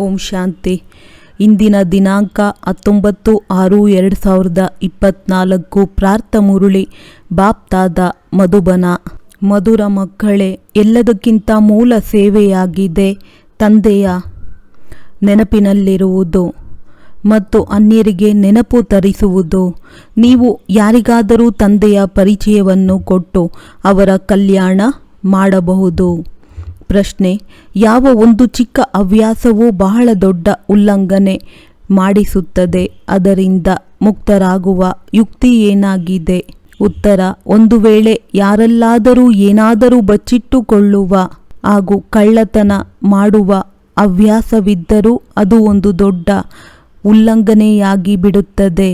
ಓಂ ಶಾಂತಿ. ಇಂದಿನ ದಿನಾಂಕ 19/6/2024. ಪ್ರಾರ್ಥ ಮುರುಳಿ ಬಾಪ್ತಾದ ಮಧುಬನ. ಮಧುರ ಮಕ್ಕಳೇ, ಎಲ್ಲದಕ್ಕಿಂತ ಮೂಲ ಸೇವೆಯಾಗಿದೆ ತಂದೆಯ ನೆನಪಿನಲ್ಲಿರುವುದು ಮತ್ತು ಅನ್ಯರಿಗೆ ನೆನಪು ತರಿಸುವುದು. ನೀವು ಯಾರಿಗಾದರೂ ತಂದೆಯ ಪರಿಚಯವನ್ನು ಕೊಟ್ಟು ಅವರ ಕಲ್ಯಾಣ ಮಾಡಬಹುದು. ಪ್ರಶ್ನೆ: ಯಾವ ಒಂದು ಚಿಕ್ಕ ಹವ್ಯಾಸವೂ ಬಹಳ ದೊಡ್ಡ ಉಲ್ಲಂಘನೆ ಮಾಡಿಸುತ್ತದೆ? ಅದರಿಂದ ಮುಕ್ತರಾಗುವ ಯುಕ್ತಿ ಏನಾಗಿದೆ? ಉತ್ತರ: ಒಂದು ವೇಳೆ ಯಾರಲ್ಲಾದರೂ ಏನಾದರೂ ಬಚ್ಚಿಟ್ಟುಕೊಳ್ಳುವ ಹಾಗೂ ಕಳ್ಳತನ ಮಾಡುವ ಹವ್ಯಾಸವಿದ್ದರೂ ಅದು ಒಂದು ದೊಡ್ಡ ಉಲ್ಲಂಘನೆಯಾಗಿ ಬಿಡುತ್ತದೆ.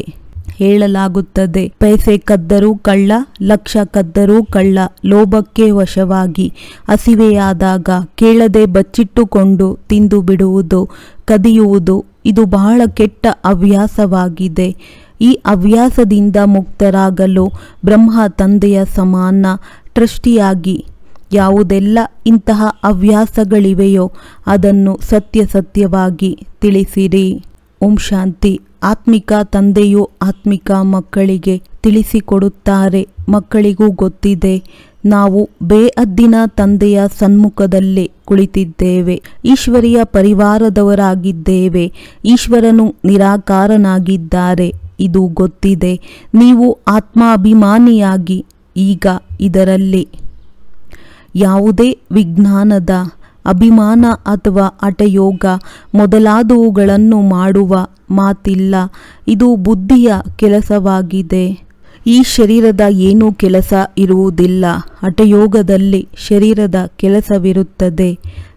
ಹೇಳಲಾಗುತ್ತದೆ, ಪೈಸೆ ಕದ್ದರೂ ಕಳ್ಳ, ಲಕ್ಷ ಕದ್ದರೂ ಕಳ್ಳ. ಲೋಭಕ್ಕೆ ವಶವಾಗಿ ಹಸಿವೆಯಾದಾಗ ಕೇಳದೆ ಬಚ್ಚಿಟ್ಟುಕೊಂಡು ತಿಂದು ಬಿಡುವುದು, ಕದಿಯುವುದು ಇದು ಬಹಳ ಕೆಟ್ಟ ಹವ್ಯಾಸವಾಗಿದೆ. ಈ ಹವ್ಯಾಸದಿಂದ ಮುಕ್ತರಾಗಲು ಬ್ರಹ್ಮ ತಂದೆಯ ಸಮಾನ ಟ್ರಸ್ಟಿಯಾಗಿ ಯಾವುದೆಲ್ಲ ಇಂತಹ ಹವ್ಯಾಸಗಳಿವೆಯೋ ಅದನ್ನು ಸತ್ಯವಾಗಿ ತಿಳಿಸಿರಿ. ಓಂ ಶಾಂತಿ. ಆತ್ಮಿಕ ತಂದೆಯು ಆತ್ಮಿಕ ಮಕ್ಕಳಿಗೆ ತಿಳಿಸಿಕೊಡುತ್ತಾರೆ. ಮಕ್ಕಳಿಗೂ ಗೊತ್ತಿದೆ, ನಾವು ಬೇಅದ್ದಿನ ತಂದೆಯ ಸನ್ಮುಖದಲ್ಲಿ ಕುಳಿತಿದ್ದೇವೆ, ಈಶ್ವರಿಯ ಪರಿವಾರದವರಾಗಿದ್ದೇವೆ. ಈಶ್ವರನು ನಿರಾಕಾರನಾಗಿದ್ದಾರೆ, ಇದು ಗೊತ್ತಿದೆ. ನೀವು ಆತ್ಮಾಭಿಮಾನಿಯಾಗಿ ಈಗ ಇದರಲ್ಲಿ ಯಾವುದೇ ವಿಜ್ಞಾನದ ಅಭಿಮಾನ ಅಥವಾ ಹಠಯೋಗ ಮೊದಲಾದವುಗಳನ್ನು ಮಾಡುವ ಮಾತಿಲ್ಲ. ಇದು ಬುದ್ಧಿಯ ಕೆಲಸವಾಗಿದೆ. ಈ ಶರೀರದ ಏನೂ ಕೆಲಸ ಇರುವುದಿಲ್ಲ. ಹಠಯೋಗದಲ್ಲಿ ಶರೀರದ ಕೆಲಸವಿರುತ್ತದೆ.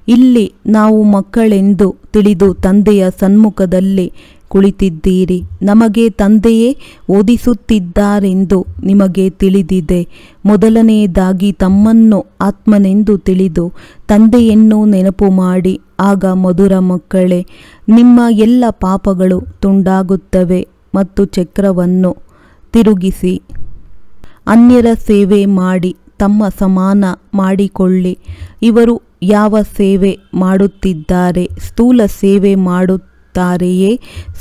ಇಲ್ಲಿ ನಾವು ಮಕ್ಕಳೆಂದು ತಿಳಿದು ತಂದೆಯ ಸನ್ಮುಖದಲ್ಲಿ ಕುಳಿತಿದ್ದೀರಿ. ನಮಗೆ ತಂದೆಯೇ ಓದಿಸುತ್ತಿದ್ದಾರೆಂದು ನಿಮಗೆ ತಿಳಿದಿದೆ. ಮೊದಲನೆಯದಾಗಿ ತಮ್ಮನ್ನು ಆತ್ಮನೆಂದು ತಿಳಿದು ತಂದೆಯನ್ನು ನೆನಪು ಮಾಡಿ. ಆಗ ಮಧುರ ಮಕ್ಕಳೇ, ನಿಮ್ಮ ಎಲ್ಲ ಪಾಪಗಳು ತುಂಡಾಗುತ್ತವೆ ಮತ್ತು ಚಕ್ರವನ್ನು ತಿರುಗಿಸಿ ಅನ್ಯರ ಸೇವೆ ಮಾಡಿ ತಮ್ಮ ಸಮಾನ ಮಾಡಿಕೊಳ್ಳಿ. ಇವರು ಯಾವ ಸೇವೆ ಮಾಡುತ್ತಿದ್ದಾರೆ? ಸ್ಥೂಲ ಸೇವೆ ಮಾಡುತ್ತಾರೆಯೇ?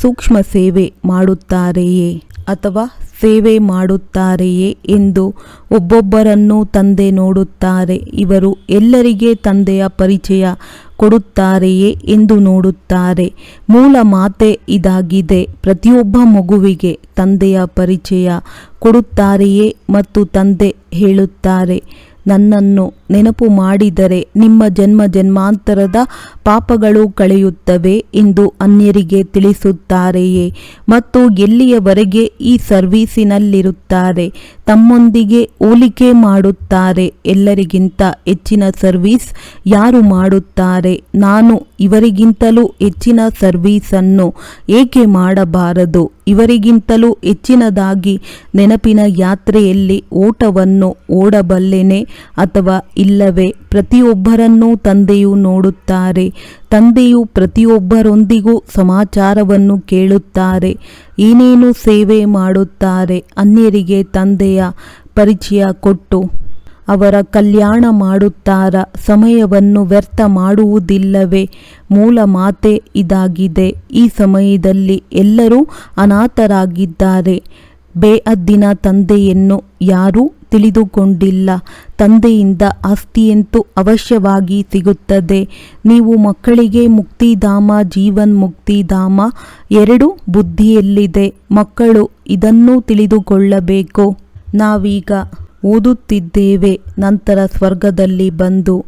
ಸೂಕ್ಷ್ಮ ಸೇವೆ ಮಾಡುತ್ತಾರೆಯೇ? ಅಥವಾ ಸೇವೆ ಮಾಡುತ್ತಾರೆಯೇ ಎಂದು ಒಬ್ಬೊಬ್ಬರನ್ನು ತಂದೆ ನೋಡುತ್ತಾರೆ. ಇವರು ಎಲ್ಲರಿಗೆ ತಂದೆಯ ಪರಿಚಯ ಕೊಡುತ್ತಾರೆಯೇ ಎಂದು ನೋಡುತ್ತಾರೆ. ಮೂಲ ಮಾತೆ ಇದಾಗಿದೆ. ಪ್ರತಿಯೊಬ್ಬ ಮಗುವಿಗೆ ತಂದೆಯ ಪರಿಚಯ ಕೊಡುತ್ತಾರೆಯೇ? ಮತ್ತು ತಂದೆ ಹೇಳುತ್ತಾರೆ, ನನ್ನನ್ನು ನೆನಪು ಮಾಡಿದರೆ ನಿಮ್ಮ ಜನ್ಮ ಜನ್ಮಾಂತರದ ಪಾಪಗಳು ಕಳೆಯುತ್ತವೆ ಎಂದು ಅನ್ಯರಿಗೆ ತಿಳಿಸುತ್ತಾರೆಯೇ? ಮತ್ತು ಎಲ್ಲಿಯವರೆಗೆ ಈ ಸರ್ವೀಸಿನಲ್ಲಿರುತ್ತಾರೆ? ತಮ್ಮೊಂದಿಗೆ ಹೋಲಿಕೆ ಮಾಡುತ್ತಾರೆ. ಎಲ್ಲರಿಗಿಂತ ಹೆಚ್ಚಿನ ಸರ್ವೀಸ್ ಯಾರು ಮಾಡುತ್ತಾರೆ? ನಾನು ಇವರಿಗಿಂತಲೂ ಹೆಚ್ಚಿನ ಸರ್ವೀಸನ್ನು ಏಕೆ ಮಾಡಬಾರದು? ಇವರಿಗಿಂತಲೂ ಹೆಚ್ಚಿನದಾಗಿ ನೆನಪಿನ ಯಾತ್ರೆಯಲ್ಲಿ ಓಟವನ್ನು ಓಡಬಲ್ಲೆನೆ ಅಥವಾ ಇಲ್ಲವೇ? ಪ್ರತಿಯೊಬ್ಬರನ್ನೂ ತಂದೆಯು ನೋಡುತ್ತಾರೆ. ತಂದೆಯು ಪ್ರತಿಯೊಬ್ಬರೊಂದಿಗೂ ಸಮಾಚಾರವನ್ನು ಕೇಳುತ್ತಾರೆ. ಏನೇನು ಸೇವೆ ಮಾಡುತ್ತಾರೆ? ಅನ್ಯರಿಗೆ ತಂದೆಯ ಪರಿಚಯ ಕೊಟ್ಟು ಅವರ ಕಲ್ಯಾಣ ಮಾಡುತ್ತಾರ. ಸಮಯವನ್ನು ವ್ಯರ್ಥ ಮಾಡುವುದಿಲ್ಲವೇ? ಮೂಲ ಮಾತೆ ಇದಾಗಿದೆ. ಈ ಸಮಯದಲ್ಲಿ ಎಲ್ಲರೂ ಅನಾಥರಾಗಿದ್ದಾರೆ. ಬೇಅದ್ದಿನ ತಂದೆಯನ್ನು ಯಾರೂ ತಿಳಿದುಕೊಂಡಿಲ್ಲ. ತಂದೆಯಿಂದ ಆಸ್ತಿಯಂತೂ ಅವಶ್ಯವಾಗಿ ಸಿಗುತ್ತದೆ. ನೀವು ಮಕ್ಕಳಿಗೆ ಮುಕ್ತಿಧಾಮ, ಜೀವನ್ ಮುಕ್ತಿಧಾಮ ಎರಡು ಬುದ್ಧಿಯಲ್ಲಿದೆ. ಮಕ್ಕಳು ಇದನ್ನು ತಿಳಿದುಕೊಳ್ಳಬೇಕು. ನಾವೀಗ ಓದುತ್ತಿದ್ದೇವೆ, ನಂತರ ಸ್ವರ್ಗದಲ್ಲಿ ಬಂದು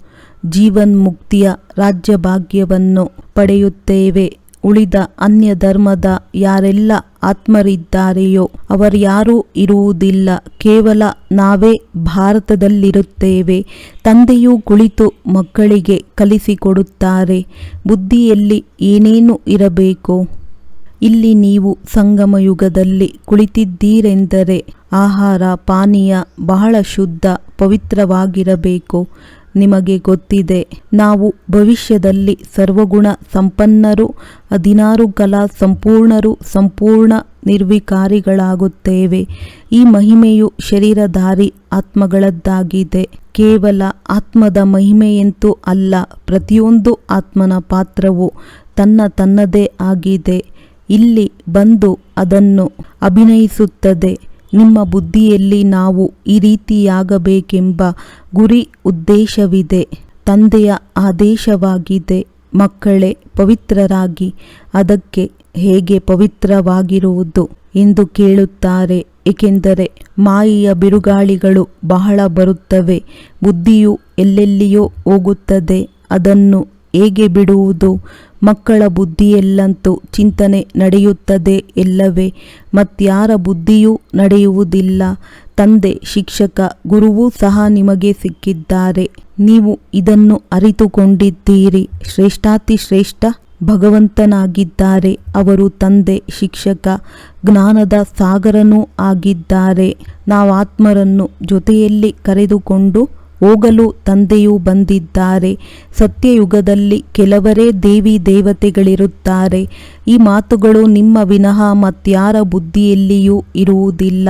ಜೀವನ್ ಮುಕ್ತಿಯ ರಾಜ್ಯಭಾಗ್ಯವನ್ನು ಪಡೆಯುತ್ತೇವೆ. ಉಳಿದ ಅನ್ಯ ಧರ್ಮದ ಯಾರೆಲ್ಲ ಆತ್ಮರಿದ್ದಾರೆಯೋ ಅವರ್ಯಾರೂ ಇರುವುದಿಲ್ಲ. ಕೇವಲ ನಾವೇ ಭಾರತದಲ್ಲಿರುತ್ತೇವೆ. ತಂದೆಯು ಕುಳಿತು ಮಕ್ಕಳಿಗೆ ಕಲಿಸಿಕೊಡುತ್ತಾರೆ ಬುದ್ಧಿಯಲ್ಲಿ ಏನೇನು ಇರಬೇಕು. ಇಲ್ಲಿ ನೀವು ಸಂಗಮ ಯುಗದಲ್ಲಿ ಕುಳಿತಿದ್ದೀರೆಂದರೆ ಆಹಾರ ಪಾನೀಯ ಬಹಳ ಶುದ್ಧ ಪವಿತ್ರವಾಗಿರಬೇಕು. ನಿಮಗೆ ಗೊತ್ತಿದೆ, ನಾವು ಭವಿಷ್ಯದಲ್ಲಿ ಸರ್ವಗುಣ ಸಂಪನ್ನರು, 16 ಕಲಾ ಸಂಪೂರ್ಣರು, ಸಂಪೂರ್ಣ ನಿರ್ವಿಕಾರಿಗಳಾಗುತ್ತೇವೆ. ಈ ಮಹಿಮೆಯು ಶರೀರಧಾರಿ ಆತ್ಮಗಳದ್ದಾಗಿದೆ. ಕೇವಲ ಆತ್ಮದ ಮಹಿಮೆಯಂತೂ ಅಲ್ಲ. ಪ್ರತಿಯೊಂದು ಆತ್ಮನ ಪಾತ್ರವು ತನ್ನದೇ ಆಗಿದೆ. ಇಲ್ಲಿ ಬಂದು ಅದನ್ನು ಅಭಿನಯಿಸುತ್ತದೆ. ನಿಮ್ಮ ಬುದ್ಧಿಯಲ್ಲಿ ನಾವು ಈ ರೀತಿಯಾಗಬೇಕೆಂಬ ಗುರಿ ಉದ್ದೇಶವಿದೆ. ತಂದೆಯ ಆದೇಶವಾಗಿದೆ, ಮಕ್ಕಳೇ ಪವಿತ್ರರಾಗಿ. ಅದಕ್ಕೆ ಹೇಗೆ ಪವಿತ್ರವಾಗಿರುವುದು ಎಂದು ಕೇಳುತ್ತಾರೆ. ಏಕೆಂದರೆ ಮಾಯೆಯ ಬಿರುಗಾಳಿಗಳು ಬಹಳ ಬರುತ್ತವೆ. ಬುದ್ಧಿಯು ಎಲ್ಲೆಲ್ಲಿಯೋ ಹೋಗುತ್ತದೆ. ಅದನ್ನು ಹೇಗೆ ಬಿಡುವುದು? ಮಕ್ಕಳ ಬುದ್ಧಿಯಲ್ಲಂತೂ ಚಿಂತನೆ ನಡೆಯುತ್ತದೆ ಎಲ್ಲವೇ, ಮತ್ಯಾರ ಬುದ್ಧಿಯೂ ನಡೆಯುವುದಿಲ್ಲ. ತಂದೆ, ಶಿಕ್ಷಕ, ಗುರುವೂ ಸಹ ನಿಮಗೆ ಸಿಕ್ಕಿದ್ದಾರೆ. ನೀವು ಇದನ್ನು ಅರಿತುಕೊಂಡಿದ್ದೀರಿ. ಶ್ರೇಷ್ಠಾತಿ ಶ್ರೇಷ್ಠ ಭಗವಂತನಾಗಿದ್ದಾರೆ. ಅವರು ತಂದೆ, ಶಿಕ್ಷಕ, ಜ್ಞಾನದ ಸಾಗರನೂ ಆಗಿದ್ದಾರೆ. ನಾವಾತ್ಮರನ್ನು ಜೊತೆಯಲ್ಲಿ ಕರೆದುಕೊಂಡು ಹೋಗಲು ತಂದೆಯೂ ಬಂದಿದ್ದಾರೆ. ಸತ್ಯಯುಗದಲ್ಲಿ ಕೆಲವರೇ ದೇವಿ ದೇವತೆಗಳಿರುತ್ತಾರೆ. ಈ ಮಾತುಗಳು ನಿಮ್ಮ ವಿನಃ ಮತ್ಯಾರ ಬುದ್ಧಿಯಲ್ಲಿಯೂ ಇರುವುದಿಲ್ಲ.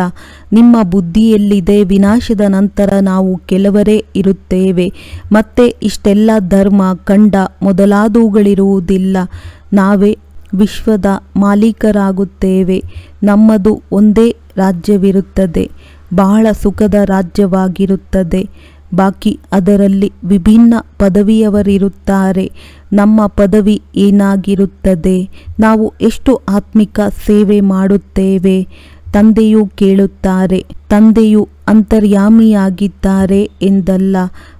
ನಿಮ್ಮ ಬುದ್ಧಿಯಲ್ಲಿದೆ. ವಿನಾಶದ ನಂತರ ನಾವು ಕೆಲವರೇ ಇರುತ್ತೇವೆ. ಮತ್ತೆ ಇಷ್ಟೆಲ್ಲ ಧರ್ಮ, ಖಂಡ ಮೊದಲಾದವುಗಳಿರುವುದಿಲ್ಲ. ನಾವೇ ವಿಶ್ವದ ಮಾಲೀಕರಾಗುತ್ತೇವೆ. ನಮ್ಮದು ಒಂದೇ ರಾಜ್ಯವಿರುತ್ತದೆ. ಬಹಳ ಸುಖದ ರಾಜ್ಯವಾಗಿರುತ್ತದೆ. ಬಾಕಿ ಅದರಲ್ಲಿ ವಿಭಿನ್ನ ಪದವಿಯವರಿರುತ್ತಾರೆ. ನಮ್ಮ ಪದವಿ ಏನಾಗಿರುತ್ತದೆ? ನಾವು ಎಷ್ಟು ಆತ್ಮಿಕ ಸೇವೆ ಮಾಡುತ್ತೇವೆ? ತಂದೆಯು ಕೇಳುತ್ತಾರೆ. ತಂದೆಯು ಅಂತರ್ಯಾಮಿಯಾಗಿದ್ದಾರೆ ಎಂದಲ್ಲ.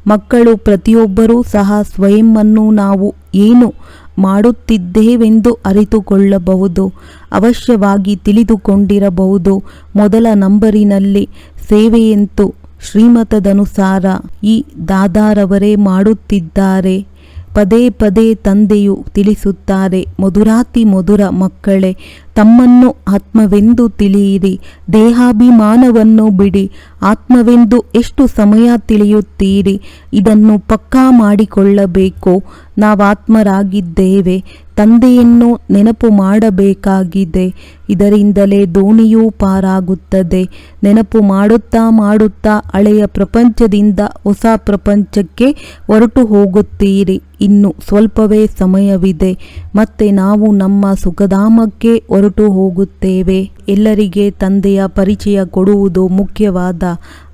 ಮಕ್ಕಳು ಪ್ರತಿಯೊಬ್ಬರೂ ಸಹ ಸ್ವಯಂವನ್ನು ನಾವು ಏನು ಮಾಡುತ್ತಿದ್ದೇವೆಂದು ಅರಿತುಕೊಳ್ಳಬಹುದು. ಅವಶ್ಯವಾಗಿ ತಿಳಿದುಕೊಂಡಿರಬಹುದು. ಮೊದಲ ನಂಬರಿನಲ್ಲಿ ಸೇವೆಯಂತೂ ಶ್ರೀಮತದನುಸಾರ ಈ ದಾದಾರವರೇ ಮಾಡುತ್ತಿದ್ದಾರೆ. ಪದೇ ಪದೇ ತಂದೆಯು ತಿಳಿಸುತ್ತಾರೆ, ಮಧುರಾತಿ ಮಧುರ ಮಕ್ಕಳೇ, ತಮ್ಮನ್ನು ಆತ್ಮವೆಂದು ತಿಳಿಯಿರಿ. ದೇಹಾಭಿಮಾನವನ್ನು ಬಿಡಿ. ಆತ್ಮವೆಂದು ಎಷ್ಟು ಸಮಯ ತಿಳಿಯುತ್ತೀರಿ? ಇದನ್ನು ಪಕ್ಕಾ ಮಾಡಿಕೊಳ್ಳಬೇಕು. ನಾವಾತ್ಮರಾಗಿದ್ದೇವೆ. ತಂದೆಯನ್ನು ನೆನಪು ಮಾಡಬೇಕಾಗಿದೆ. ಇದರಿಂದಲೇ ದೋಣಿಯೂ ಪಾರಾಗುತ್ತದೆ. ನೆನಪು ಮಾಡುತ್ತಾ ಮಾಡುತ್ತಾ ಹಳೆಯ ಪ್ರಪಂಚದಿಂದ ಹೊಸ ಪ್ರಪಂಚಕ್ಕೆ ಹೊರಟು ಹೋಗುತ್ತೀರಿ. ಇನ್ನು ಸ್ವಲ್ಪವೇ ಸಮಯವಿದೆ. ಮತ್ತೆ ನಾವು ನಮ್ಮ ಸುಖಧಾಮಕ್ಕೆ ಹೊರಟು ಹೋಗುತ್ತೇವೆ. ಎಲ್ಲರಿಗೆ ತಂದೆಯ ಪರಿಚಯ ಕೊಡುವುದು ಮುಖ್ಯವಾದ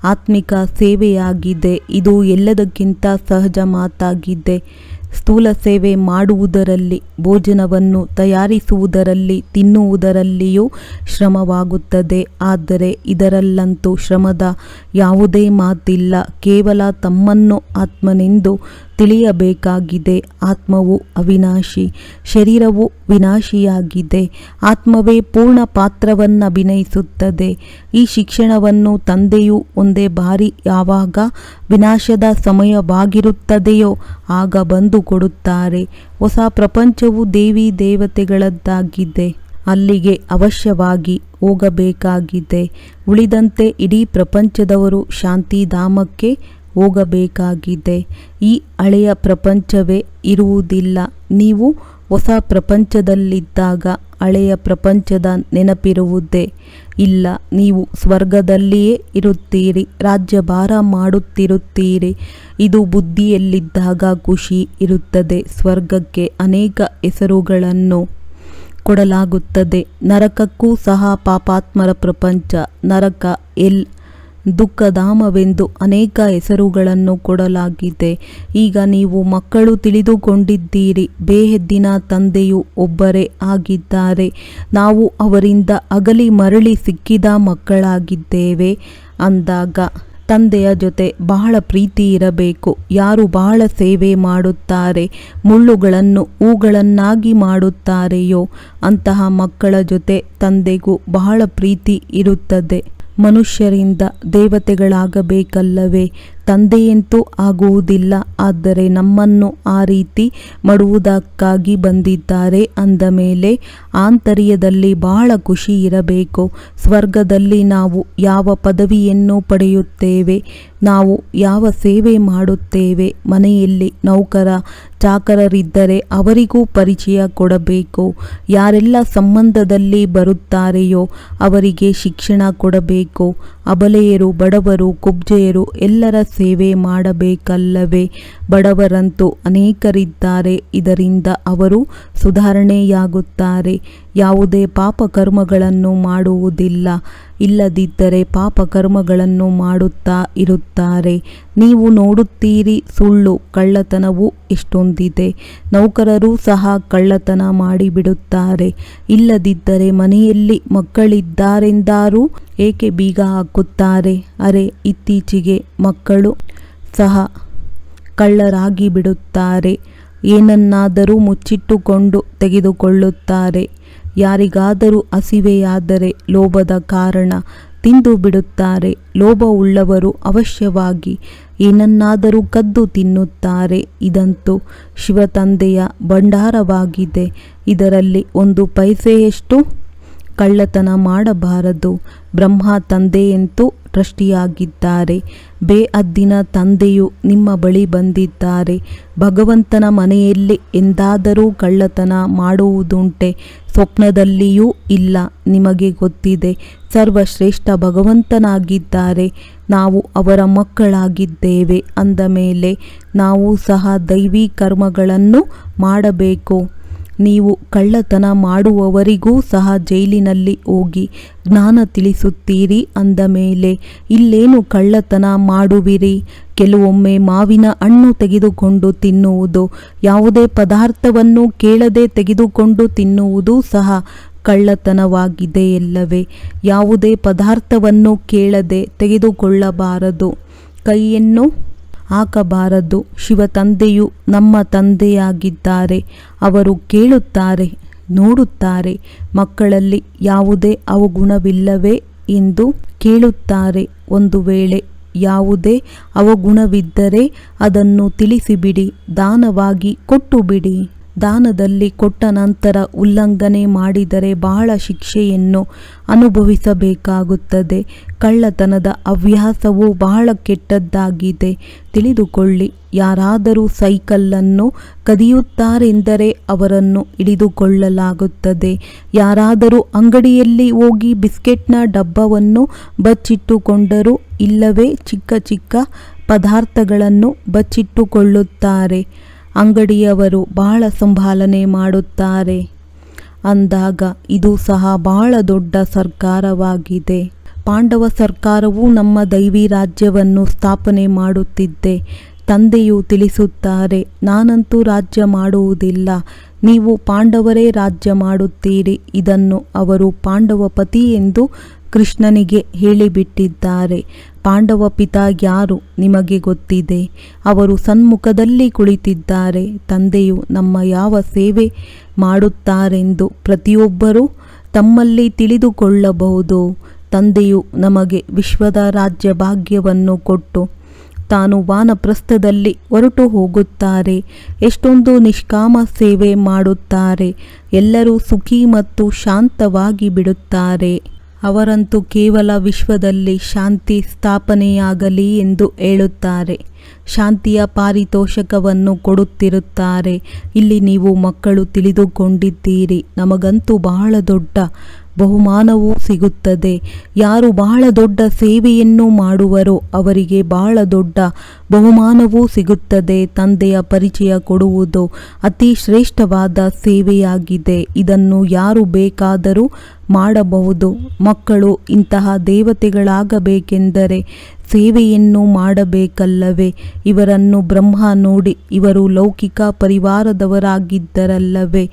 ಆತ್ಮಿಕ ಸೇವೆಯಾಗಿದೆ. ಇದು ಎಲ್ಲದಕ್ಕಿಂತ ಸಹಜ ಮಾತಾಗಿದೆ. ಸ್ಥೂಲ ಸೇವೆ ಮಾಡುವುದರಲ್ಲಿ, ಭೋಜನವನ್ನು ತಯಾರಿಸುವುದರಲ್ಲಿ, ತಿನ್ನುವುದರಲ್ಲಿಯೂ ಶ್ರಮವಾಗುತ್ತದೆ. ಆದರೆ ಇದರಲ್ಲಂತೂ ಶ್ರಮದ ಯಾವುದೇ ಮಾತಿಲ್ಲ. ಕೇವಲ ತಮ್ಮನ್ನು ಆತ್ಮನೆಂದು ತಿಳಿಯಬೇಕಾಗಿದೆ. ಆತ್ಮವು ಅವಿನಾಶಿ, ಶರೀರವು ವಿನಾಶಿಯಾಗಿದೆ. ಆತ್ಮವೇ ಪೂರ್ಣ ಪಾತ್ರವನ್ನಭಿನಯಿಸುತ್ತದೆ. ಈ ಶಿಕ್ಷಣವನ್ನು ತಂದೆಯು ಒಂದೇ ಬಾರಿ ಯಾವಾಗ ವಿನಾಶದ ಸಮಯವಾಗಿರುತ್ತದೆಯೋ ಆಗ ಬಂದು ಕೊಡುತ್ತಾರೆ. ಹೊಸ ಪ್ರಪಂಚವು ದೇವಿ ದೇವತೆಗಳದ್ದಾಗಿದೆ. ಅಲ್ಲಿಗೆ ಅವಶ್ಯವಾಗಿ ಹೋಗಬೇಕಾಗಿದೆ. ಉಳಿದಂತೆ ಇಡೀ ಪ್ರಪಂಚದವರು ಶಾಂತಿಧಾಮಕ್ಕೆ ಹೋಗಬೇಕಾಗಿದೆ. ಈ ಹಳೆಯ ಪ್ರಪಂಚವೇ ಇರುವುದಿಲ್ಲ. ನೀವು ಹೊಸ ಪ್ರಪಂಚದಲ್ಲಿದ್ದಾಗ ಹಳೆಯ ಪ್ರಪಂಚದ ನೆನಪಿರುವುದೇ ಇಲ್ಲ. ನೀವು ಸ್ವರ್ಗದಲ್ಲಿಯೇ ಇರುತ್ತೀರಿ. ರಾಜ್ಯಭಾರ ಮಾಡುತ್ತಿರುತ್ತೀರಿ. ಇದು ಬುದ್ಧಿಯಲ್ಲಿದ್ದಾಗ ಖುಷಿ ಇರುತ್ತದೆ. ಸ್ವರ್ಗಕ್ಕೆ ಅನೇಕ ಹೆಸರುಗಳನ್ನು ಕೊಡಲಾಗುತ್ತದೆ. ನರಕಕ್ಕೂ ಸಹ ಪಾಪಾತ್ಮರ ಪ್ರಪಂಚ, ನರಕ, ಎಲ್, ದುಃಖಧಾಮವೆಂದು ಅನೇಕ ಹೆಸರುಗಳನ್ನು ಕೊಡಲಾಗಿದೆ. ಈಗ ನೀವು ಮಕ್ಕಳು ತಿಳಿದುಕೊಂಡಿದ್ದೀರಿ. ಬೇಹದ್ದಿನ ತಂದೆಯು ಒಬ್ಬರೇ ಆಗಿದ್ದಾರೆ. ನಾವು ಅವರಿಂದ ಅಗಲಿ ಮರಳಿ ಸಿಕ್ಕಿದ ಮಕ್ಕಳಾಗಿದ್ದೇವೆ. ಅಂದಾಗ ತಂದೆಯ ಜೊತೆ ಬಹಳ ಪ್ರೀತಿ ಇರಬೇಕು. ಯಾರು ಬಹಳ ಸೇವೆ ಮಾಡುತ್ತಾರೆ, ಮುಳ್ಳುಗಳನ್ನು ಹೂಗಳನ್ನಾಗಿ ಮಾಡುತ್ತಾರೆಯೋ ಅಂತಹ ಮಕ್ಕಳ ಜೊತೆ ತಂದೆಗೂ ಬಹಳ ಪ್ರೀತಿ ಇರುತ್ತದೆ. ಮನುಷ್ಯರಿಂದ ದೇವತೆಗಳಾಗಬೇಕಲ್ಲವೇ? ತಂದೆಯಂತೂ ಆಗುವುದಿಲ್ಲ. ಆದರೆ ನಮ್ಮನ್ನು ಆ ರೀತಿ ಮಾಡುವುದಕ್ಕಾಗಿ ಬಂದಿದ್ದಾರೆ. ಅಂದ ಮೇಲೆ ಆಂತರ್ಯದಲ್ಲಿ ಬಹಳ ಖುಷಿ ಇರಬೇಕು. ಸ್ವರ್ಗದಲ್ಲಿ ನಾವು ಯಾವ ಪದವಿಯನ್ನು ಪಡೆಯುತ್ತೇವೆ, ನಾವು ಯಾವ ಸೇವೆ ಮಾಡುತ್ತೇವೆ, ಮನೆಯಲ್ಲಿ ನೌಕರ ಚಾಕರರಿದ್ದರೆ ಅವರಿಗೂ ಪರಿಚಯ ಕೊಡಬೇಕು. ಯಾರೆಲ್ಲ ಸಂಬಂಧದಲ್ಲಿ ಬರುತ್ತಾರೆಯೋ ಅವರಿಗೆ ಶಿಕ್ಷಣ ಕೊಡಬೇಕು. ಅಬಲೆಯರು, ಬಡವರು, ಕುಬ್ಜೆಯರು ಎಲ್ಲರ ಸೇವೆ ಮಾಡಬೇಕಲ್ಲವೇ? ಬಡವರಂತೂ ಅನೇಕರಿದ್ದಾರೆ, ಇದರಿಂದ ಅವರು ಸುಧಾರಣೆಯಾಗುತ್ತಾರೆ. ಯಾವುದೇ ಪಾಪಕರ್ಮಗಳನ್ನು ಮಾಡುವುದಿಲ್ಲ, ಇಲ್ಲದಿದ್ದರೆ ಪಾಪಕರ್ಮಗಳನ್ನು ಮಾಡುತ್ತಾ ಇರುತ್ತಾರೆ. ನೀವು ನೋಡುತ್ತೀರಿ, ಸುಳ್ಳು ಕಳ್ಳತನವು ಎಷ್ಟೊಂದಿದೆ. ನೌಕರರು ಸಹ ಕಳ್ಳತನ ಮಾಡಿಬಿಡುತ್ತಾರೆ. ಇಲ್ಲದಿದ್ದರೆ ಮನೆಯಲ್ಲಿ ಮಕ್ಕಳಿದ್ದಾರೆಂದಾರೂ ಏಕೆ ಬೀಗ ಹಾಕುತ್ತಾರೆ? ಅರೆ, ಇತ್ತೀಚೆಗೆ ಮಕ್ಕಳು ಸಹ ಕಳ್ಳರಾಗಿ ಬಿಡುತ್ತಾರೆ. ಏನನ್ನಾದರೂ ಮುಚ್ಚಿಟ್ಟುಕೊಂಡು ತೆಗೆದುಕೊಳ್ಳುತ್ತಾರೆ. ಯಾರಿಗಾದರೂ ಹಸಿವೆಯಾದರೆ ಲೋಭದ ಕಾರಣ ತಿಂದು ಬಿಡುತ್ತಾರೆ. ಲೋಭವುಳ್ಳವರು ಅವಶ್ಯವಾಗಿ ಏನನ್ನಾದರೂ ಕದ್ದು ತಿನ್ನುತ್ತಾರೆ. ಇದಂತೂ ಶಿವತಂದೆಯ ಭಂಡಾರವಾಗಿದೆ. ಇದರಲ್ಲಿ 1 ಪೈಸೆಯಷ್ಟು ಕಳ್ಳತನ ಮಾಡಬಾರದು. ಬ್ರಹ್ಮ ತಂದೆಯಂತೂ ಟ್ರಸ್ಟಿಯಾಗಿದ್ದಾರೆ. ಬೇಅದ್ದಿನ ತಂದೆಯು ನಿಮ್ಮ ಬಳಿ ಬಂದಿದ್ದಾರೆ. ಭಗವಂತನ ಮನೆಯಲ್ಲಿ ಎಂದಾದರೂ ಕಳ್ಳತನ ಮಾಡುವುದುಂಟೆ? ಸ್ವಪ್ನದಲ್ಲಿಯೂ ಇಲ್ಲ. ನಿಮಗೆ ಗೊತ್ತಿದೆ, ಸರ್ವಶ್ರೇಷ್ಠ ಭಗವಂತನಾಗಿದ್ದಾರೆ. ನಾವು ಅವರ ಮಕ್ಕಳಾಗಿದ್ದೇವೆ ಅಂದ ಮೇಲೆ ನಾವು ಸಹ ದೈವಿ ಕರ್ಮಗಳನ್ನು ಮಾಡಬೇಕು. ನೀವು ಕಳ್ಳತನ ಮಾಡುವವರಿಗೂ ಸಹ ಜೈಲಿನಲ್ಲಿ ಹೋಗಿ ಜ್ಞಾನ ತಿಳಿಸುತ್ತೀರಿ ಅಂದ ಮೇಲೆ ಇಲ್ಲೇನು ಕಳ್ಳತನ ಮಾಡುವಿರಿ? ಕೆಲವೊಮ್ಮೆ ಮಾವಿನ ಹಣ್ಣು ತೆಗೆದುಕೊಂಡು ತಿನ್ನುವುದು, ಯಾವುದೇ ಪದಾರ್ಥವನ್ನು ಕೇಳದೆ ತೆಗೆದುಕೊಂಡು ತಿನ್ನುವುದು ಸಹ ಕಳ್ಳತನವಾಗಿದೆಯಲ್ಲವೇ? ಯಾವುದೇ ಪದಾರ್ಥವನ್ನು ಕೇಳದೆ ತೆಗೆದುಕೊಳ್ಳಬಾರದು, ಕೈಯನ್ನು ಹಾಕಬಾರದು. ಶಿವತಂದೆಯು ನಮ್ಮ ತಂದೆಯಾಗಿದ್ದಾರೆ. ಅವರು ಕೇಳುತ್ತಾರೆ, ನೋಡುತ್ತಾರೆ. ಮಕ್ಕಳಲ್ಲಿ ಯಾವುದೇ ಅವಗುಣವಿಲ್ಲವೇ ಎಂದು ಕೇಳುತ್ತಾರೆ. ಒಂದು ವೇಳೆ ಯಾವುದೇ ಅವಗುಣವಿದ್ದರೆ ಅದನ್ನು ತಿಳಿಸಿಬಿಡಿ, ದಾನವಾಗಿ ಕೊಟ್ಟುಬಿಡಿ. ದಾನದಲ್ಲಿ ಕೊಟ್ಟ ನಂತರ ಉಲ್ಲಂಘನೆ ಮಾಡಿದರೆ ಬಹಳ ಶಿಕ್ಷೆಯನ್ನು ಅನುಭವಿಸಬೇಕಾಗುತ್ತದೆ. ಕಳ್ಳತನದ ಹವ್ಯಾಸವು ಬಹಳ ಕೆಟ್ಟದ್ದಾಗಿದೆ, ತಿಳಿದುಕೊಳ್ಳಿ. ಯಾರಾದರೂ ಸೈಕಲ್ಲನ್ನು ಕದಿಯುತ್ತಾರೆಂದರೆ ಅವರನ್ನು ಹಿಡಿದುಕೊಳ್ಳಲಾಗುತ್ತದೆ. ಯಾರಾದರೂ ಅಂಗಡಿಯಲ್ಲಿ ಹೋಗಿ ಬಿಸ್ಕೆಟ್ನ ಡಬ್ಬವನ್ನು ಬಚ್ಚಿಟ್ಟುಕೊಂಡರೂ, ಇಲ್ಲವೇ ಚಿಕ್ಕ ಚಿಕ್ಕ ಪದಾರ್ಥಗಳನ್ನು ಬಚ್ಚಿಟ್ಟುಕೊಳ್ಳುತ್ತಾರೆ, ಅಂಗಡಿಯವರು ಬಹಳ ಸಂಭಾಲನೆ ಮಾಡುತ್ತಾರೆ. ಅಂದಾಗ ಇದು ಸಹ ಬಹಳ ದೊಡ್ಡ ಸರ್ಕಾರವಾಗಿದೆ. ಪಾಂಡವ ಸರ್ಕಾರವು ನಮ್ಮ ದೈವಿ ರಾಜ್ಯವನ್ನು ಸ್ಥಾಪನೆ ಮಾಡುತ್ತಿದ್ದೆ. ತಂದೆಯು ತಿಳಿಸುತ್ತಾರೆ, ನಾನಂತೂ ರಾಜ್ಯ ಮಾಡುವುದಿಲ್ಲ, ನೀವು ಪಾಂಡವರೇ ರಾಜ್ಯ ಮಾಡುತ್ತೀರಿ. ಇದನ್ನು ಅವರು ಪಾಂಡವ ಪತಿ ಎಂದು ಕೃಷ್ಣನಿಗೆ ಹೇಳಿಬಿಟ್ಟಿದ್ದಾರೆ. ಪಾಂಡವ ಪಿತಾ ಯಾರು ನಿಮಗೆ ಗೊತ್ತಿದೆ. ಅವರು ಸನ್ಮುಖದಲ್ಲಿ ಕುಳಿತಿದ್ದಾರೆ. ತಂದೆಯು ನಮ್ಮ ಯಾವ ಸೇವೆ ಮಾಡುತ್ತಾರೆಂದು ಪ್ರತಿಯೊಬ್ಬರೂ ತಮ್ಮಲ್ಲಿ ತಿಳಿದುಕೊಳ್ಳಬಹುದು. ತಂದೆಯು ನಮಗೆ ವಿಶ್ವದ ರಾಜ್ಯ ಭಾಗ್ಯವನ್ನು ಕೊಟ್ಟು ತಾನು ವಾನಪ್ರಸ್ಥದಲ್ಲಿ ಹೊರಟು ಹೋಗುತ್ತಾರೆ. ಎಷ್ಟೊಂದು ನಿಷ್ಕಾಮ ಸೇವೆ ಮಾಡುತ್ತಾರೆ. ಎಲ್ಲರೂ ಸುಖಿ ಮತ್ತು ಶಾಂತವಾಗಿ ಬಿಡುತ್ತಾರೆ. ಅವರಂತೂ ಕೇವಲ ವಿಶ್ವದಲ್ಲಿ ಶಾಂತಿ ಸ್ಥಾಪನೆಯಾಗಲಿ ಎಂದು ಹೇಳುತ್ತಾರೆ. ಶಾಂತಿಯ ಪಾರಿತೋಷಕವನ್ನು ಕೊಡುತ್ತಿರುತ್ತಾರೆ. ಇಲ್ಲಿ ನೀವು ಮಕ್ಕಳು ತಿಳಿದುಕೊಂಡಿದ್ದೀರಿ, ನಮಗಂತೂ ಬಹಳ ದೊಡ್ಡ ಬಹುಮಾನವೂ ಸಿಗುತ್ತದೆ. ಯಾರು ಬಹಳ ದೊಡ್ಡ ಸೇವೆಯನ್ನು ಮಾಡುವರೋ ಅವರಿಗೆ ಬಹಳ ದೊಡ್ಡ ಬಹುಮಾನವೂ ಸಿಗುತ್ತದೆ. ತಂದೆಯ ಪರಿಚಯ ಕೊಡುವುದು ಅತಿ ಶ್ರೇಷ್ಠವಾದ ಸೇವೆಯಾಗಿದೆ. ಇದನ್ನು ಯಾರು ಬೇಕಾದರೂ ಮಾಡಬಹುದು. ಮಕ್ಕಳು ಇಂತಹ ದೇವತೆಗಳಾಗಬೇಕೆಂದರೆ ಸೇವೆಯನ್ನು ಮಾಡಬೇಕಲ್ಲವೇ? ಇವರನ್ನು ಬ್ರಹ್ಮ ನೋಡಿ, ಇವರು ಲೌಕಿಕ ಪರಿವಾರದವರಾಗಿದ್ದರಲ್ಲವೇ?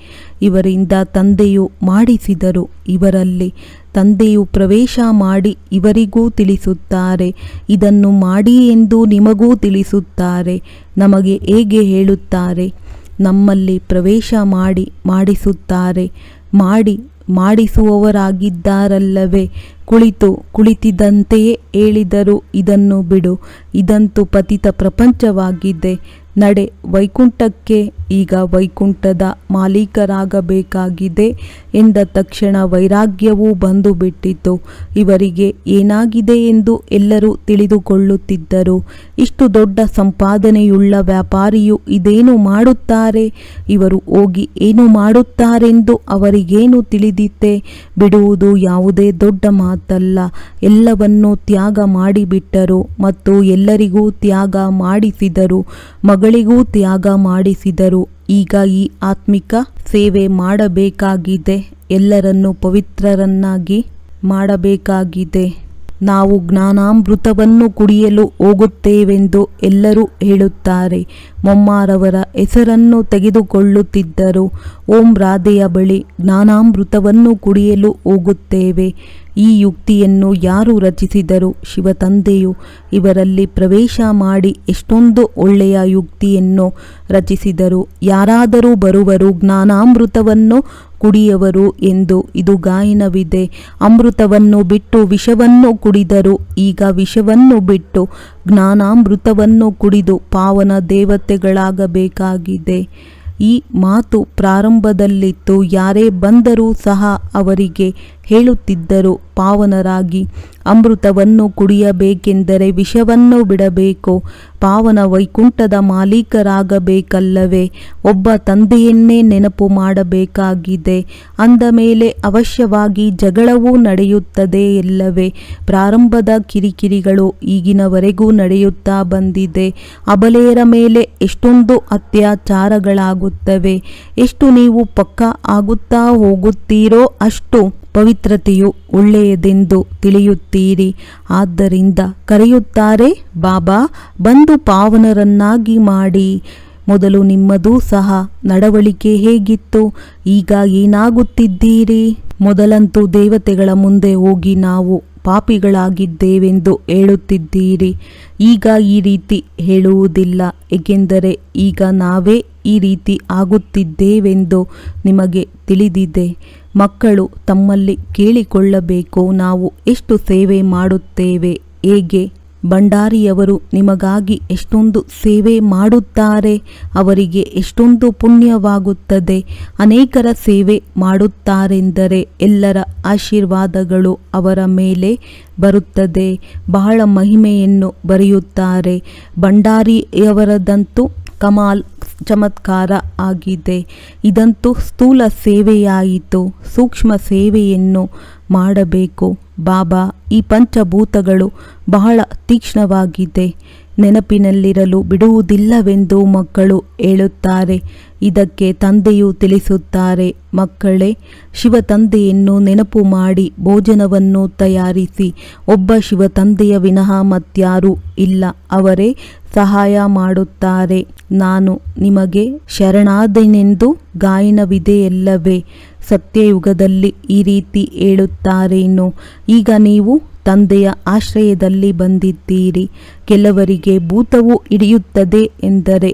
ಇವರಿಂದ ತಂದೆಯು ಮಾಡಿಸಿದರು. ಇವರಲ್ಲಿ ತಂದೆಯು ಪ್ರವೇಶ ಮಾಡಿ ಇವರಿಗೂ ತಿಳಿಸುತ್ತಾರೆ. ಇದನ್ನು ಮಾಡಿ ಎಂದು ನಿಮಗೂ ತಿಳಿಸುತ್ತಾರೆ. ನಮಗೆ ಹೇಗೆ ಹೇಳುತ್ತಾರೆ? ನಮ್ಮಲ್ಲಿ ಪ್ರವೇಶ ಮಾಡಿ ಮಾಡಿಸುತ್ತಾರೆ. ಮಾಡಿಸುವವರಾಗಿದ್ದಾರಲ್ಲವೇ? ಕುಳಿತಿದ್ದಂತೆಯೇ ಹೇಳಿದರು, ಇದನ್ನು ಬಿಡು, ಇದಂತೂ ಪತಿತ ಪ್ರಪಂಚವಾಗಿದೆ, ನಡೆ ವೈಕುಂಠಕ್ಕೆ. ಈಗ ವೈಕುಂಠದ ಮಾಲೀಕರಾಗಬೇಕಾಗಿದೆ ಎಂದ ತಕ್ಷಣ ವೈರಾಗ್ಯವೂ ಬಂದು ಬಿಟ್ಟಿತು. ಇವರಿಗೆ ಏನಾಗಿದೆ ಎಂದು ಎಲ್ಲರೂ ತಿಳಿದುಕೊಳ್ಳುತ್ತಿದ್ದರು. ಇಷ್ಟು ದೊಡ್ಡ ಸಂಪಾದನೆಯುಳ್ಳ ವ್ಯಾಪಾರಿಯು ಇದೇನು ಮಾಡುತ್ತಾರೆ? ಇವರು ಹೋಗಿ ಏನು ಮಾಡುತ್ತಾರೆಂದು ಅವರಿಗೇನು ತಿಳಿದಿತ್ತೆ? ಬಿಡುವುದು ಯಾವುದೇ ದೊಡ್ಡ ಮಾತು ಮಾತಲ್ಲ, ಎಲ್ಲವನ್ನೂ ತ್ಯಾಗ ಮಾಡಿಬಿಟ್ಟರು ಮತ್ತು ಎಲ್ಲರಿಗೂ ತ್ಯಾಗ ಮಾಡಿಸಿದರು. ಮಗಳಿಗೂ ತ್ಯಾಗ ಮಾಡಿಸಿದರು. ಈಗ ಈ ಆತ್ಮಿಕ ಸೇವೆ ಮಾಡಬೇಕಾಗಿದೆ. ಎಲ್ಲರನ್ನೂ ಪವಿತ್ರರನ್ನಾಗಿ ಮಾಡಬೇಕಾಗಿದೆ. ನಾವು ಜ್ಞಾನಾಮೃತವನ್ನು ಕುಡಿಯಲು ಹೋಗುತ್ತೇವೆಂದು ಎಲ್ಲರೂ ಹೇಳುತ್ತಾರೆ. ಮೊಮ್ಮಾರವರ ಹೆಸರನ್ನು ತೆಗೆದುಕೊಳ್ಳುತ್ತಿದ್ದರು. ಓಂ ರಾಧೆಯ ಬಳಿ ಜ್ಞಾನಾಮೃತವನ್ನು ಕುಡಿಯಲು ಹೋಗುತ್ತೇವೆ. ಈ ಯುಕ್ತಿಯನ್ನು ಯಾರು ರಚಿಸಿದರು? ಶಿವತಂದೆಯು ಇವರಲ್ಲಿ ಪ್ರವೇಶ ಮಾಡಿ ಎಷ್ಟೊಂದು ಒಳ್ಳೆಯ ಯುಕ್ತಿಯನ್ನು ರಚಿಸಿದರು. ಯಾರಾದರೂ ಬರುವರು, ಜ್ಞಾನಾಮೃತವನ್ನು ಕುಡಿಯುವರು ಎಂದು ಇದು ಗಾಯನವಿದೆ. ಅಮೃತವನ್ನು ಬಿಟ್ಟು ವಿಷವನ್ನು ಕುಡಿದರು. ಈಗ ವಿಷವನ್ನು ಬಿಟ್ಟು ಜ್ಞಾನಾಮೃತವನ್ನು ಕುಡಿದು ಪಾವನ ದೇವತೆಗಳಾಗಬೇಕಾಗಿದೆ. ಈ ಮಾತು ಪ್ರಾರಂಭದಲ್ಲಿತ್ತು. ಯಾರೇ ಬಂದರೂ ಸಹ ಅವರಿಗೆ ಹೇಳುತ್ತಿದ್ದರು, ಪಾವನರಾಗಿ ಅಮೃತವನ್ನು ಕುಡಿಯಬೇಕೆಂದರೆ ವಿಷವನ್ನು ಬಿಡಬೇಕು. ಪಾವನ ವೈಕುಂಠದ ಮಾಲೀಕರಾಗಬೇಕಲ್ಲವೇ? ಒಬ್ಬ ತಂದೆಯನ್ನೇ ನೆನಪು ಮಾಡಬೇಕಾಗಿದೆ. ಅಂದ ಮೇಲೆ ಅವಶ್ಯವಾಗಿ ಜಗಳವೂ ನಡೆಯುತ್ತದೆ ಎಲ್ಲವೇ? ಪ್ರಾರಂಭದ ಕಿರಿಕಿರಿಗಳು ಈಗಿನವರೆಗೂ ನಡೆಯುತ್ತಾ ಬಂದಿದೆ. ಅಬಲೆಯರ ಮೇಲೆ ಎಷ್ಟೊಂದು ಅತ್ಯಾಚಾರಗಳಾಗುತ್ತವೆ. ಎಷ್ಟು ನೀವು ಪಕ್ಕಾ ಆಗುತ್ತಾ ಹೋಗುತ್ತೀರೋ ಅಷ್ಟು ಪವಿತ್ರತೆಯು ಒಳ್ಳೆಯದೆಂದು ತಿಳಿಯುತ್ತೀರಿ. ಆದ್ದರಿಂದ ಕರೆಯುತ್ತಾರೆ, ಬಾಬಾ ಬಂದು ಪಾವನರನ್ನಾಗಿ ಮಾಡಿ. ಮೊದಲು ನಿಮ್ಮದೂ ಸಹ ನಡವಳಿಕೆ ಹೇಗಿತ್ತು? ಈಗ ಏನಾಗುತ್ತಿದ್ದೀರಿ? ಮೊದಲಂತೂ ದೇವತೆಗಳ ಮುಂದೆ ಹೋಗಿ ನಾವು ಪಾಪಿಗಳಾಗಿದ್ದೇವೆಂದು ಹೇಳುತ್ತಿದ್ದೀರಿ. ಈಗ ಈ ರೀತಿ ಹೇಳುವುದಿಲ್ಲ, ಏಕೆಂದರೆ ಈಗ ನಾವೇ ಈ ರೀತಿ ಆಗುತ್ತಿದ್ದೇವೆಂದು ನಿಮಗೆ ತಿಳಿದಿದೆ. ಮಕ್ಕಳು ತಮ್ಮಲ್ಲಿ ಕೇಳಿಕೊಳ್ಳಬೇಕು, ನಾವು ಎಷ್ಟು ಸೇವೆ ಮಾಡುತ್ತೇವೆ, ಹೇಗೆ? ಭಂಡಾರಿಯವರು ನಿಮಗಾಗಿ ಎಷ್ಟೊಂದು ಸೇವೆ ಮಾಡುತ್ತಾರೆ, ಅವರಿಗೆ ಎಷ್ಟೊಂದು ಪುಣ್ಯವಾಗುತ್ತದೆ. ಅನೇಕರ ಸೇವೆ ಮಾಡುತ್ತಾರೆಂದರೆ ಎಲ್ಲರ ಆಶೀರ್ವಾದಗಳು ಅವರ ಮೇಲೆ ಬರುತ್ತದೆ. ಬಹಳ ಮಹಿಮೆಯನ್ನು ಬರೆಯುತ್ತಾರೆ. ಭಂಡಾರಿಯವರದಂತೂ ಕಮಾಲ್ ಚಮತ್ಕಾರ ಆಗಿದೆ. ಇದಂತೂ ಸ್ಥೂಲ ಸೇವೆಯಾಯಿತು. ಸೂಕ್ಷ್ಮ ಸೇವೆಯನ್ನು ಮಾಡಬೇಕು. ಬಾಬಾ, ಈ ಪಂಚಭೂತಗಳು ಬಹಳ ತೀಕ್ಷ್ಣವಾಗಿದೆ, ನೆನಪಿನಲ್ಲಿರಲು ಬಿಡುವುದಿಲ್ಲವೆಂದು ಮಕ್ಕಳು ಹೇಳುತ್ತಾರೆ. ಇದಕ್ಕೆ ತಂದೆಯು ತಿಳಿಸುತ್ತಾರೆ, ಮಕ್ಕಳೇ, ಶಿವತಂದೆಯನ್ನು ನೆನಪು ಮಾಡಿ ಭೋಜನವನ್ನು ತಯಾರಿಸಿ. ಒಬ್ಬ ಶಿವತಂದೆಯ ವಿನಃ ಮತ್ಯಾರೂ ಇಲ್ಲ, ಅವರೇ ಸಹಾಯ ಮಾಡುತ್ತಾರೆ. ನಾನು ನಿಮಗೆ ಶರಣಾದೆನೆಂದು ಗಾಯನವಿದೆಯಲ್ಲವೇ? ಸತ್ಯಯುಗದಲ್ಲಿ ಈ ರೀತಿ ಹೇಳುತ್ತಾರೇನೋ? ಈಗ ನೀವು ತಂದೆಯ ಆಶ್ರಯದಲ್ಲಿ ಬಂದಿದ್ದೀರಿ. ಕೆಲವರಿಗೆ ಭೂತವು ಹಿಡಿಯುತ್ತದೆ ಎಂದರೆ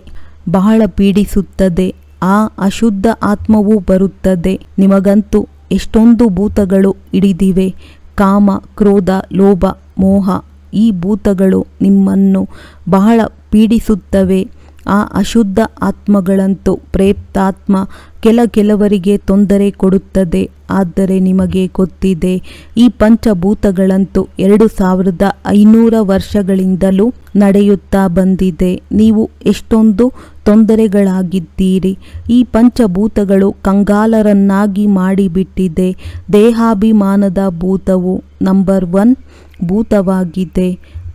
ಬಹಳ ಪೀಡಿಸುತ್ತದೆ. ಆ ಅಶುದ್ಧ ಆತ್ಮವೂ ಬರುತ್ತದೆ. ನಿಮಗಂತೂ ಎಷ್ಟೊಂದು ಭೂತಗಳು ಹಿಡಿದಿವೆ. ಕಾಮ, ಕ್ರೋಧ, ಲೋಭ, ಮೋಹ, ಈ ಭೂತಗಳು ನಿಮ್ಮನ್ನು ಬಹಳ ಪೀಡಿಸುತ್ತವೆ. ಆ ಅಶುದ್ಧ ಆತ್ಮಗಳಂತೂ ಪ್ರೇತಾತ್ಮ ಕೆಲವರಿಗೆ ತೊಂದರೆ ಕೊಡುತ್ತದೆ. ಆದರೆ ನಿಮಗೆ ಗೊತ್ತಿದೆ, ಈ ಪಂಚಭೂತಗಳಂತೂ 2500 ವರ್ಷಗಳಿಂದಲೂ ನಡೆಯುತ್ತಾ ಬಂದಿದೆ. ನೀವು ಎಷ್ಟೊಂದು ತೊಂದರೆಗಳಾಗಿದ್ದೀರಿ. ಈ ಪಂಚಭೂತಗಳು ಕಂಗಾಲರನ್ನಾಗಿ ಮಾಡಿಬಿಟ್ಟಿದೆ. ದೇಹಾಭಿಮಾನದ ಭೂತವು ನಂಬರ್ 1 ಭೂತವಾಗಿದೆ.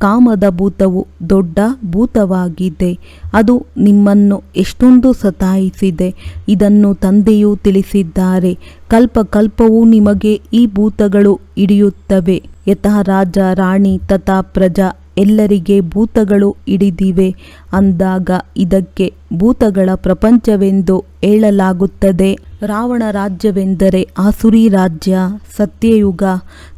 ಕಾಮದ ಭೂತವು ದೊಡ್ಡ ಭೂತವಾಗಿದೆ. ಅದು ನಿಮ್ಮನ್ನು ಎಷ್ಟೊಂದು ಸತಾಯಿಸಿದೆ. ಇದನ್ನು ತಂದೆಯೂ ತಿಳಿಸಿದ್ದಾರೆ. ಕಲ್ಪಕಲ್ಪವೂ ನಿಮಗೆ ಈ ಭೂತಗಳು ಹಿಡಿಯುತ್ತವೆ. ಯಥಾ ರಾಜ ರಾಣಿ ತಥಾ ಪ್ರಜಾ, ಎಲ್ಲರಿಗೆ ಭೂತಗಳು ಹಿಡಿದಿವೆ ಅಂದಾಗ ಇದಕ್ಕೆ ಭೂತಗಳ ಪ್ರಪಂಚವೆಂದು ಹೇಳಲಾಗುತ್ತದೆ. ರಾವಣ ರಾಜ್ಯವೆಂದರೆ ಆಸುರಿ ರಾಜ್ಯ. ಸತ್ಯಯುಗ,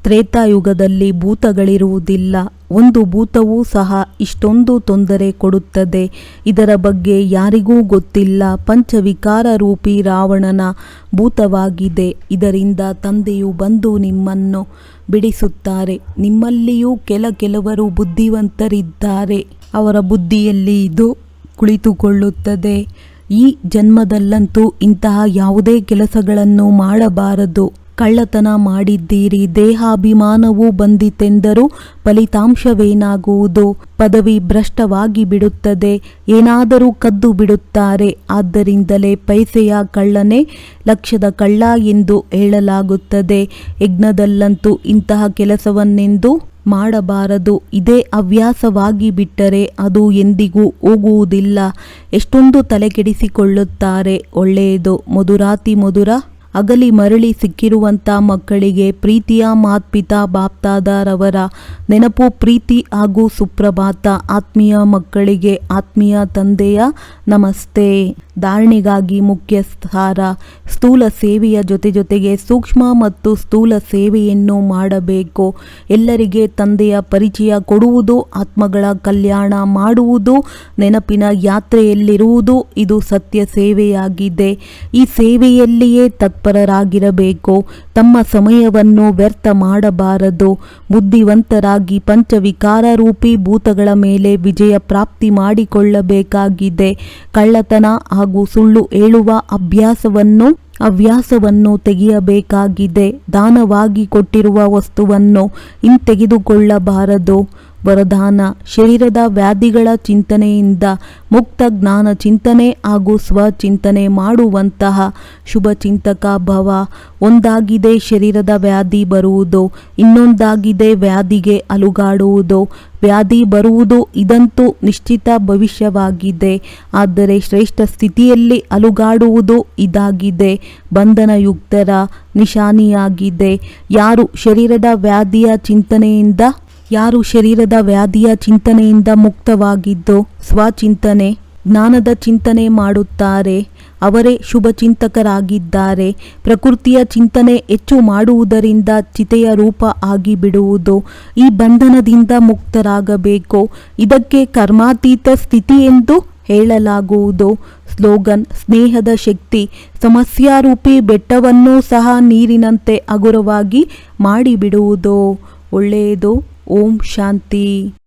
ತ್ರೇತಾಯುಗದಲ್ಲಿ ಭೂತಗಳಿರುವುದಿಲ್ಲ. ಒಂದು ಭೂತವೂ ಸಹ ಇಷ್ಟೊಂದು ತೊಂದರೆ ಕೊಡುತ್ತದೆ. ಇದರ ಬಗ್ಗೆ ಯಾರಿಗೂ ಗೊತ್ತಿಲ್ಲ. ಪಂಚವಿಕಾರ ರೂಪಿ ರಾವಣನ ಭೂತವಾಗಿದೆ. ಇದರಿಂದ ತಂದೆಯು ಬಂದು ನಿಮ್ಮನ್ನು ಬಿಡಿಸುತ್ತಾರೆ. ನಿಮ್ಮಲ್ಲಿಯೂ ಕೆಲವರು ಬುದ್ಧಿವಂತರಿದ್ದಾರೆ. ಅವರ ಬುದ್ಧಿಯಲ್ಲಿ ಇದು ಕುಳಿತುಕೊಳ್ಳುತ್ತದೆ. ಈ ಜನ್ಮದಲ್ಲಂತೂ ಇಂತಹ ಯಾವುದೇ ಕೆಲಸಗಳನ್ನು ಮಾಡಬಾರದು. ಕಳ್ಳತನ ಮಾಡಿದ್ದೀರಿ, ದೇಹಾಭಿಮಾನವೂ ಬಂದಿತೆಂದರೂ ಫಲಿತಾಂಶವೇನಾಗುವುದು? ಪದವಿ ಭ್ರಷ್ಟವಾಗಿ ಬಿಡುತ್ತದೆ, ಏನಾದರೂ ಕದ್ದು ಬಿಡುತ್ತಾರೆ. ಆದ್ದರಿಂದಲೇ ಪೈಸೆಯ ಕಳ್ಳನೇ ಲಕ್ಷದ ಕಳ್ಳ ಎಂದು ಹೇಳಲಾಗುತ್ತದೆ. ಯಜ್ಞದಲ್ಲಂತೂ ಇಂತಹ ಕೆಲಸವನ್ನೆಂದೂ ಮಾಡಬಾರದು. ಇದೇ ಹವ್ಯಾಸವಾಗಿ ಬಿಟ್ಟರೆ ಅದು ಎಂದಿಗೂ ಹೋಗುವುದಿಲ್ಲ. ಎಷ್ಟೊಂದು ತಲೆಕೆಡಿಸಿಕೊಳ್ಳುತ್ತಾರೆ. ಒಳ್ಳೆಯದು, ಮಧುರಾತಿ ಮಧುರ ಅಗಲಿ ಮರಳಿ ಸಿಕ್ಕಿರುವಂಥ ಮಕ್ಕಳಿಗೆ ಪ್ರೀತಿಯ ಮಾತ್ಪಿತಾ ಬಾಪ್ತಾದರವರ ನೆನಪು, ಪ್ರೀತಿ ಹಾಗೂ ಸುಪ್ರಭಾತ. ಆತ್ಮೀಯ ಮಕ್ಕಳಿಗೆ ಆತ್ಮೀಯ ತಂದೆಯ ನಮಸ್ತೆ. ಧಾರಣೆಗಾಗಿ ಮುಖ್ಯ ಸಾರ: ಸ್ಥೂಲ ಸೇವೆಯ ಜೊತೆಗೆ ಸೂಕ್ಷ್ಮ ಮತ್ತು ಸ್ಥೂಲ ಸೇವೆಯನ್ನು ಮಾಡಬೇಕು. ಎಲ್ಲರಿಗೆ ತಂದೆಯ ಪರಿಚಯ ಕೊಡುವುದು, ಆತ್ಮಗಳ ಕಲ್ಯಾಣ ಮಾಡುವುದು, ನೆನಪಿನ ಯಾತ್ರೆಯಲ್ಲಿರುವುದು ಇದು ಸತ್ಯ ಸೇವೆಯಾಗಿದೆ. ಈ ಸೇವೆಯಲ್ಲಿಯೇ ತತ್ಪರರಾಗಿರಬೇಕು. ತಮ್ಮ ಸಮಯವನ್ನು ವ್ಯರ್ಥ ಮಾಡಬಾರದು. ಬುದ್ಧಿವಂತರಾಗಿ ಪಂಚವಿಕಾರ ರೂಪಿ ಭೂತಗಳ ಮೇಲೆ ವಿಜಯ ಪ್ರಾಪ್ತಿ ಮಾಡಿಕೊಳ್ಳಬೇಕಾಗಿದೆ. ಕಳ್ಳತನ ಹಾಗೂ ಸುಳ್ಳು ಹೇಳುವ ಹವ್ಯಾಸವನ್ನು ತೆಗೆಯಬೇಕಾಗಿದೆ. ದಾನವಾಗಿ ಕೊಟ್ಟಿರುವ ವಸ್ತುವನ್ನು ಹಿಂತೆಗೆದುಕೊಳ್ಳಬಾರದು. ವರದಾನ: ಶರೀರದ ವ್ಯಾಧಿಗಳ ಚಿಂತನೆಯಿಂದ ಮುಕ್ತ, ಜ್ಞಾನ ಚಿಂತನೆ ಹಾಗೂ ಸ್ವಚಿಂತನೆ ಮಾಡುವಂತಹ ಶುಭ ಚಿಂತಕ ಭವ. ಒಂದಾಗಿದೆ ಶರೀರದ ವ್ಯಾಧಿ ಬರುವುದು, ಇನ್ನೊಂದಾಗಿದೆ ವ್ಯಾಧಿಗೆ ಅಲುಗಾಡುವುದು. ವ್ಯಾಧಿ ಬರುವುದು ಇದಂತೂ ನಿಶ್ಚಿತ ಭವಿಷ್ಯವಾಗಿದೆ. ಆದರೆ ಶ್ರೇಷ್ಠ ಸ್ಥಿತಿಯಲ್ಲಿ ಅಲುಗಾಡುವುದು ಇದಾಗಿದೆ, ಬಂಧನಯುಕ್ತರ ನಿಶಾನಿಯಾಗಿದೆ. ಯಾರು ಶರೀರದ ವ್ಯಾಧಿಯ ಚಿಂತನೆಯಿಂದ ಮುಕ್ತವಾಗಿದ್ದು ಸ್ವಚಿಂತನೆ, ಜ್ಞಾನದ ಚಿಂತನೆ ಮಾಡುತ್ತಾರೆ, ಅವರೇ ಶುಭ ಚಿಂತಕರಾಗಿದ್ದಾರೆ. ಪ್ರಕೃತಿಯ ಚಿಂತನೆ ಹೆಚ್ಚು ಮಾಡುವುದರಿಂದ ಚಿತೆಯ ರೂಪ ಆಗಿಬಿಡುವುದು. ಈ ಬಂಧನದಿಂದ ಮುಕ್ತರಾಗಬೇಕು. ಇದಕ್ಕೆ ಕರ್ಮಾತೀತ ಸ್ಥಿತಿ ಎಂದು ಹೇಳಲಾಗುವುದು. ಸ್ಲೋಗನ್: ಸ್ನೇಹದ ಶಕ್ತಿ ಸಮಸ್ಯಾರೂಪಿ ಬೆಟ್ಟವನ್ನೂ ಸಹ ನೀರಿನಂತೆ ಹಗುರವಾಗಿ ಮಾಡಿಬಿಡುವುದು. ಒಳ್ಳೆಯದು. ಓಂ ಶಾಂತಿ.